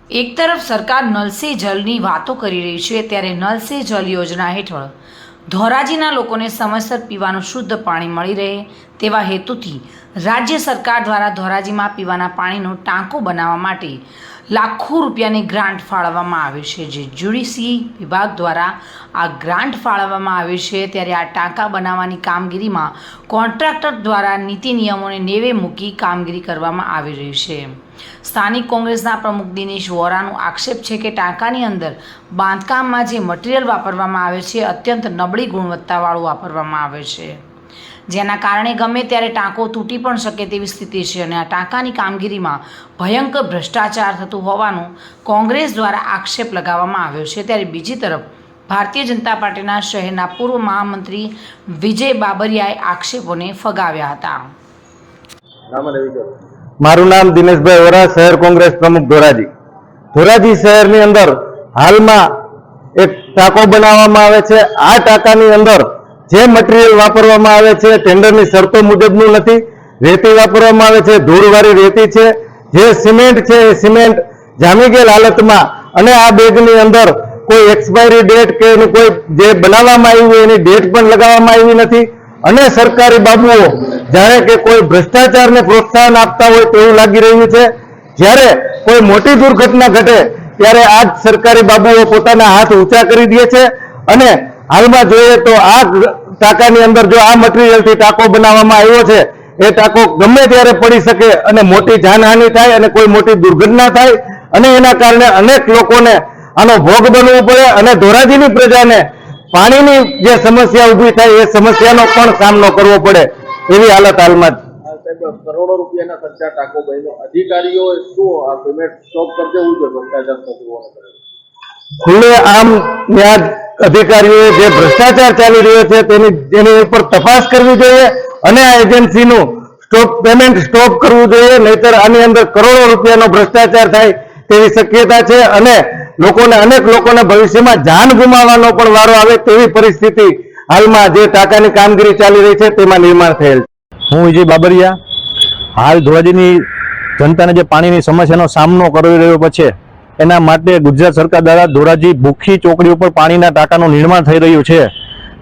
એક તરફ સરકાર નલ સે જલની વાતો કરી રહી છે, ત્યારે નલ સે જલ યોજના હેઠળ ધોરાજીના લોકોને સમયસર પીવાનું શુદ્ધ પાણી મળી રહે તેવા હેતુથી રાજ્ય સરકાર દ્વારા ધોરાજીમાં પીવાના પાણીનો ટાંકો બનાવવા માટે લાખો રૂપિયાની ગ્રાન્ટ ફાળવવામાં આવે છે, જે જ્યુડિશિયરી વિભાગ દ્વારા આ ગ્રાન્ટ ફાળવવામાં આવે છે। ત્યારે આ ટાંકા બનાવવાની કામગીરીમાં કોન્ટ્રાક્ટર દ્વારા નીતિ નિયમોને નેવે મૂકી કામગીરી કરવામાં આવી રહી છે। સ્થાનિક કોંગ્રેસના પ્રમુખ દિનેશ વોરાનો આક્ષેપ છે કે ટાંકાની અંદર બાંધકામમાં જે મટીરિયલ વાપરવામાં આવે છે અત્યંત નબળી ગુણવત્તાવાળું વાપરવામાં આવે છે, જેના કારણે ગમે ત્યારે ટાંકો તૂટી પણ શકે તેવી સ્થિતિ છે અને આ ટાંકાની કામગીરીમાં ભયંકર ભ્રષ્ટાચાર થતું હોવાનો કોંગ્રેસ દ્વારા આક્ષેપ લગાવવામાં આવ્યો છે। ત્યારે બીજી તરફ ભારતીય જનતા પાર્ટીના શહેરના પૂર્વ મહામંત્રી વિજય બાબરિયાએ આક્ષેપોને ફગાવ્યા હતા। મારું નામ દિનેશભાઈ વોરા, શહેર કોંગ્રેસ પ્રમુખ ધોરાજી। ધોરાજી શહેરની અંદર હાલમાં એક ટાંકો બનાવવામાં આવે છે। આ ટાંકાની અંદર જે મટીરિયલ વાપરવામાં આવે છે ટેન્ડરની શરતો મુજબનું નથી, રેતી વાપરવામાં આવે છે, ધૂળવાળી રેતી છે, જે સિમેન્ટ છે એ સિમેન્ટ જામી ગયેલ હાલતમાં, અને આ બેગની અંદર કોઈ એક્સપાયરી ડેટ કે એની કોઈ જે બનાવવામાં આવી હોય એની ડેટ પણ લગાવવામાં આવી નથી, અને સરકારી બાબુઓ જાણે કે કોઈ ભ્રષ્ટાચારને પ્રોત્સાહન આપતા હોય તેવું લાગી રહ્યું છે। જ્યારે કોઈ મોટી દુર્ઘટના ઘટે ત્યારે આ જ સરકારી બાબુઓ પોતાના હાથ ઊંચા કરી દે છે, અને હાલમાં જોઈએ તો આ ટાંકાની અંદર જો આ મટીરિયલથી ટાંકો બનાવવામાં આવ્યો છે એ ટાંકો ગમે ત્યારે પડી શકે અને મોટી જાનહાનિ થાય અને કોઈ મોટી દુર્ઘટના થાય, અને એના કારણે અનેક લોકોને આનો ભોગ બનવું પડે અને ધોરાજીની પ્રજાને પાણીની જે સમસ્યા ઊભી થાય એ સમસ્યાનો પણ સામનો કરવો પડે એવી હાલત હાલમાં કરોડો રૂપિયાના ખર્ચા ટાંકો બન્યો, અધિકારીઓ શું આ પેમેન્ટ સ્ટોપ કરી દેવું જોઈએ ભ્રષ્ટાચાર થતું હોવાને? ખુલ્લે આમ ન્યાય અધિકારીઓએ જે ભ્રષ્ટાચાર ચાલી રહ્યો છે તેની ઉપર તપાસ કરવી જોઈએ અને આ એજન્સીનું પેમેન્ટ સ્ટોપ કરવું જોઈએ, નહીતર આની અંદર કરોડો રૂપિયાનો ભ્રષ્ટાચાર થાય તેવી શક્યતા છે અને અનેક લોકોને ભવિષ્યમાં જાન ગુમાવવાનો પણ વારો આવે તેવી પરિસ્થિતિ હાલમાં જે ટાંકાની કામગીરી ચાલી રહી છે તેમાં નિર્માણ થયેલ છે। હું વિજય બાબરિયા। હાલ ધોરાજીની જનતાને જે પાણીની સમસ્યાનો સામનો કરી રહ્યો છે એના માટે ગુજરાત સરકાર દ્વારા ધોરાજી ભૂખી ચોકડી ઉપર પાણીના ટાંકાનું નિર્માણ થઈ રહ્યું છે।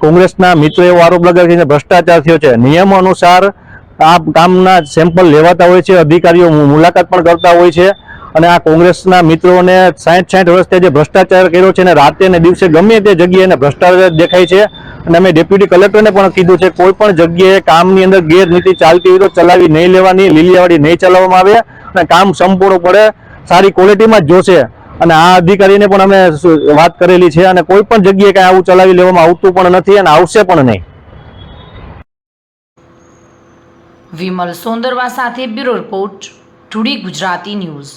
કોંગ્રેસના મિત્રો એવો આરોપ લગાવે છે કે ભ્રષ્ટાચાર થયો છે। નિયમો અનુસાર આ કામના સેમ્પલ લેવાતા હોય છે, અધિકારીઓ મુલાકાત પણ કરતા હોય છે, અને આ કોંગ્રેસના મિત્રોને 60 વર્ષથી જે ભ્રષ્ટાચાર કર્યો છે અને રાતે અને દિવસે ગમે તે જગ્યાએ ભ્રષ્ટાચાર દેખાય છે। અને અમે ડેપ્યુટી કલેક્ટરને પણ કીધું છે કોઈ પણ જગ્યાએ કામની અંદર ગેરનીતિ ચાલતી હોય તો ચલાવી નહીં લેવાની, લીલિયાવાડી નહીં ચલાવવામાં આવે અને કામ સંપૂર્ણપણે સારી ક્વોલિટીમાં જ જોશે। અને આ અધિકારીને પણ અમે વાત કરેલી છે અને કોઈ પણ જગ્યાએ કાંઈ આવું ચલાવી લેવામાં આવતું પણ નથી અને આવશે પણ નહીં। વિમલ સોંદરવા સાથે bureau report, today Gujarati news.